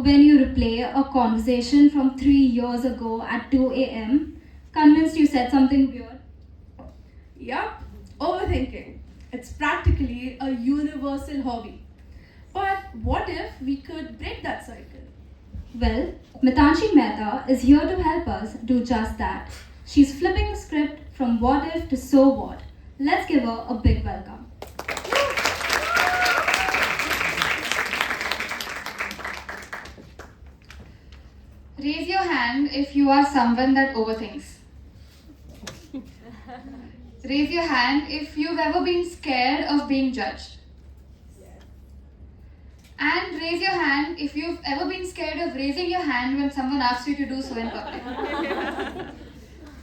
when you replay a conversation from 3 years ago at 2 a.m., convinced you said something weird? Yup, overthinking. It's practically a universal hobby. But what if we could break that cycle? Well, Mitanshi Mehta is here to help us do just that. She's flipping the script from what if to so what. Let's give her a big welcome. Raise your hand if you are someone that overthinks. Raise your hand if you've ever been scared of being judged. And raise your hand if you've ever been scared of raising your hand when someone asks you to do so in public.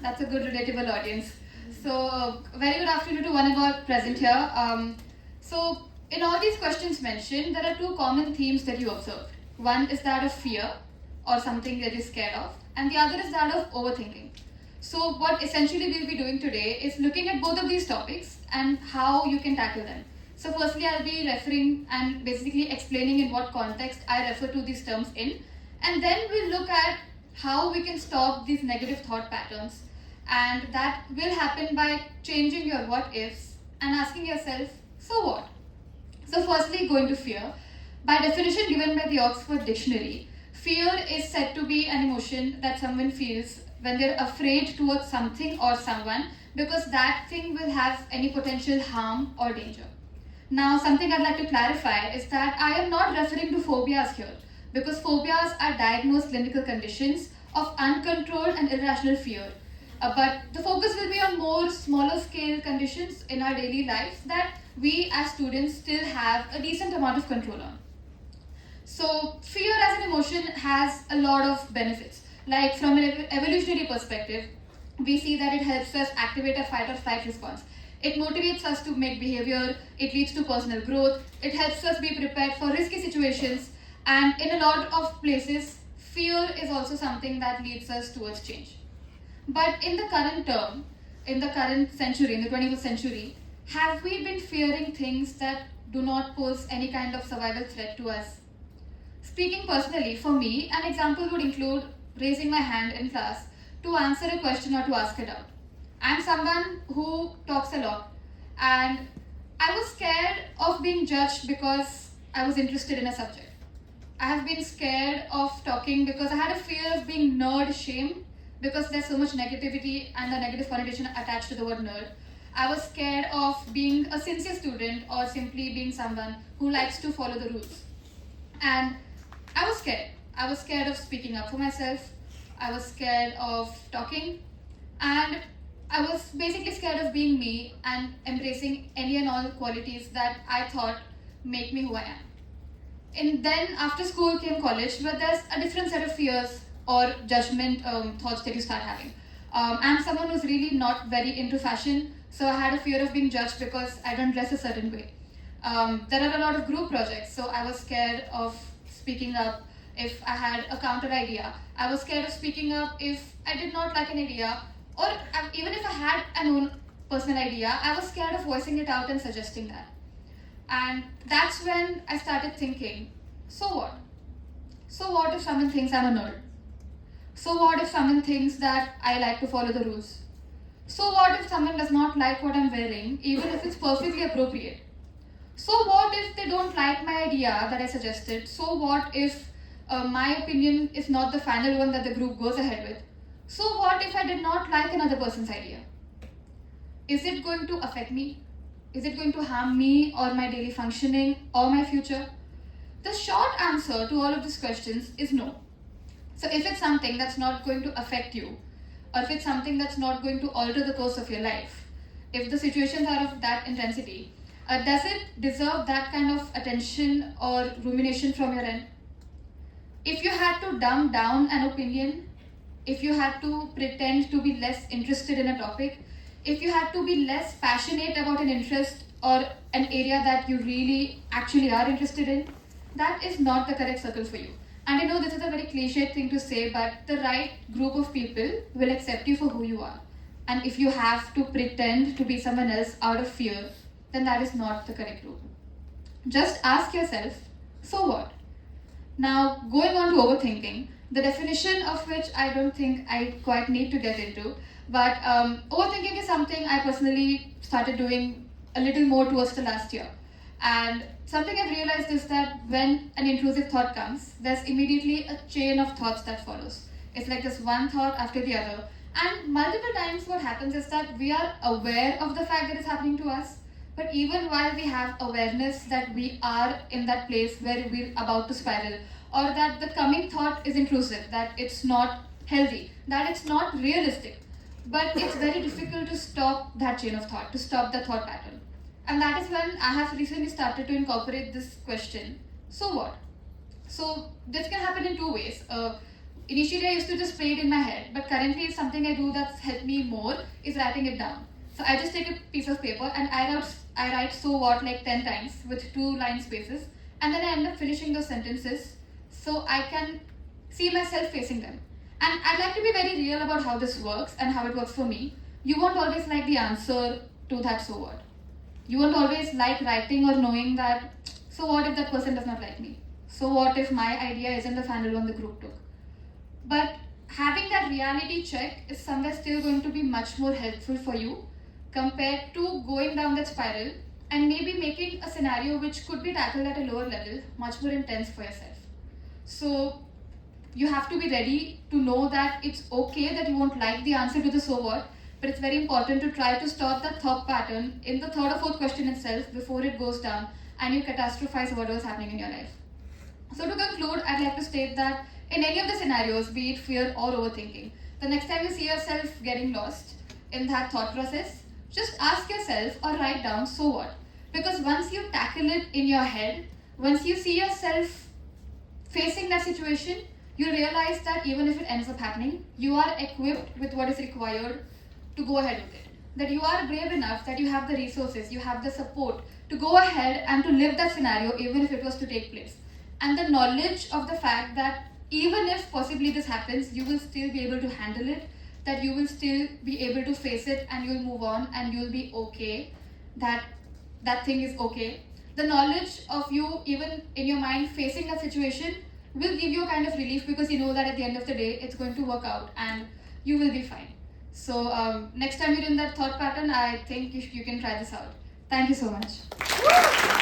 That's a good relatable audience. So, very good afternoon to one of our present here. In all these questions mentioned, there are two common themes that you observed. One is that of fear, or something that you're scared of, and the other is that of overthinking. So, what essentially we'll be doing today is looking at both of these topics and how you can tackle them. So, firstly, I'll be referring and basically explaining in what context I refer to these terms in, and then we'll look at how we can stop these negative thought patterns, and that will happen by changing your what ifs and asking yourself, so what? So, firstly, going to fear. By definition given by the Oxford Dictionary, fear is said to be an emotion that someone feels when they're afraid towards something or someone because that thing will have any potential harm or danger. Now, something I'd like to clarify is that I am not referring to phobias here because phobias are diagnosed clinical conditions of uncontrolled and irrational fear. But the focus will be on more smaller scale conditions in our daily lives that we as students still have a decent amount of control on. So, fear as an emotion has a lot of benefits. Like from an evolutionary perspective, we see that it helps us activate a fight or flight response. It motivates us to make behavior, it leads to personal growth, it helps us be prepared for risky situations, and in a lot of places, fear is also something that leads us towards change. But in the current term, in the current century, in the 21st century, have we been fearing things that do not pose any kind of survival threat to us? Speaking personally, for me, an example would include raising my hand in class to answer a question or to ask a doubt. I'm someone who talks a lot, and I was scared of being judged because I was interested in a subject. I have been scared of talking because I had a fear of being nerd shamed because there's so much negativity and the negative connotation attached to the word nerd. I was scared of being a sincere student or simply being someone who likes to follow the rules. And I was scared. I was scared of speaking up for myself. I was scared of talking. And I was basically scared of being me and embracing any and all qualities that I thought make me who I am. And then after school came college, where there's a different set of fears or judgment thoughts that you start having. I'm someone who's really not very into fashion, so I had a fear of being judged because I don't dress a certain way. There are a lot of group projects, so I was scared of speaking up if I had a counter idea. I was scared of speaking up if I did not like an idea, or even if I had an own personal idea, I was scared of voicing it out and suggesting that. And that's when I started thinking, so what? So what if someone thinks I'm a nerd? So what if someone thinks that I like to follow the rules? So what if someone does not like what I'm wearing, even if it's perfectly appropriate? So what if they don't like my idea that I suggested? So what if my opinion is not the final one that the group goes ahead with? So what if I did not like another person's idea? Is it going to affect me? Is it going to harm me or my daily functioning or my future? The short answer to all of these questions is no. So if it's something that's not going to affect you, or if it's something that's not going to alter the course of your life, if the situations are of that intensity, does it deserve that kind of attention or rumination from your end? If you had to dumb down an opinion, if you had to pretend to be less interested in a topic, if you had to be less passionate about an interest or an area that you really actually are interested in, that is not the correct circle for you. And I know this is a very cliched thing to say, but the right group of people will accept you for who you are. And if you have to pretend to be someone else out of fear, then that is not the correct route. Just ask yourself, so what? Now, going on to overthinking, the definition of which I don't think I quite need to get into, but overthinking is something I personally started doing a little more towards the last year. And something I've realized is that when an intrusive thought comes, there's immediately a chain of thoughts that follows. It's like this one thought after the other. And multiple times, what happens is that we are aware of the fact that it's happening to us, but even while we have awareness that we are in that place where we're about to spiral, or that the coming thought is intrusive, that it's not healthy, that it's not realistic, but it's very difficult to stop that chain of thought, to stop the thought pattern. And that is when I have recently started to incorporate this question, so what? So this can happen in two ways. Initially, I used to just play it in my head, but currently, it's something I do that's helped me more is writing it down. So I just take a piece of paper and I write so what like 10 times with 2 line spaces, and then I end up finishing those sentences so I can see myself facing them. And I'd like to be very real about how this works and how it works for me. You won't always like the answer to that so what. You won't always like writing or knowing that so what if that person does not like me? So what if my idea isn't the final one the group took? But having that reality check is somewhere still going to be much more helpful for you compared to going down that spiral and maybe making a scenario which could be tackled at a lower level much more intense for yourself. So you have to be ready to know that it's okay that you won't like the answer to the so what, but it's very important to try to stop that thought pattern in the third or fourth question itself before it goes down and you catastrophize whatever is happening in your life. So to conclude, I'd like to state that in any of the scenarios, be it fear or overthinking, the next time you see yourself getting lost in that thought process, just ask yourself or write down, so what? Because once you tackle it in your head, once you see yourself facing that situation, you realize that even if it ends up happening, you are equipped with what is required to go ahead with it. That you are brave enough, that you have the resources, you have the support to go ahead and to live that scenario even if it was to take place. And the knowledge of the fact that even if possibly this happens, you will still be able to handle it, that you will still be able to face it and you'll move on and you'll be okay, that that thing is okay. The knowledge of you even in your mind facing that situation will give you a kind of relief because you know that at the end of the day it's going to work out and you will be fine. So next time you're in that thought pattern, I think you can try this out. Thank you so much.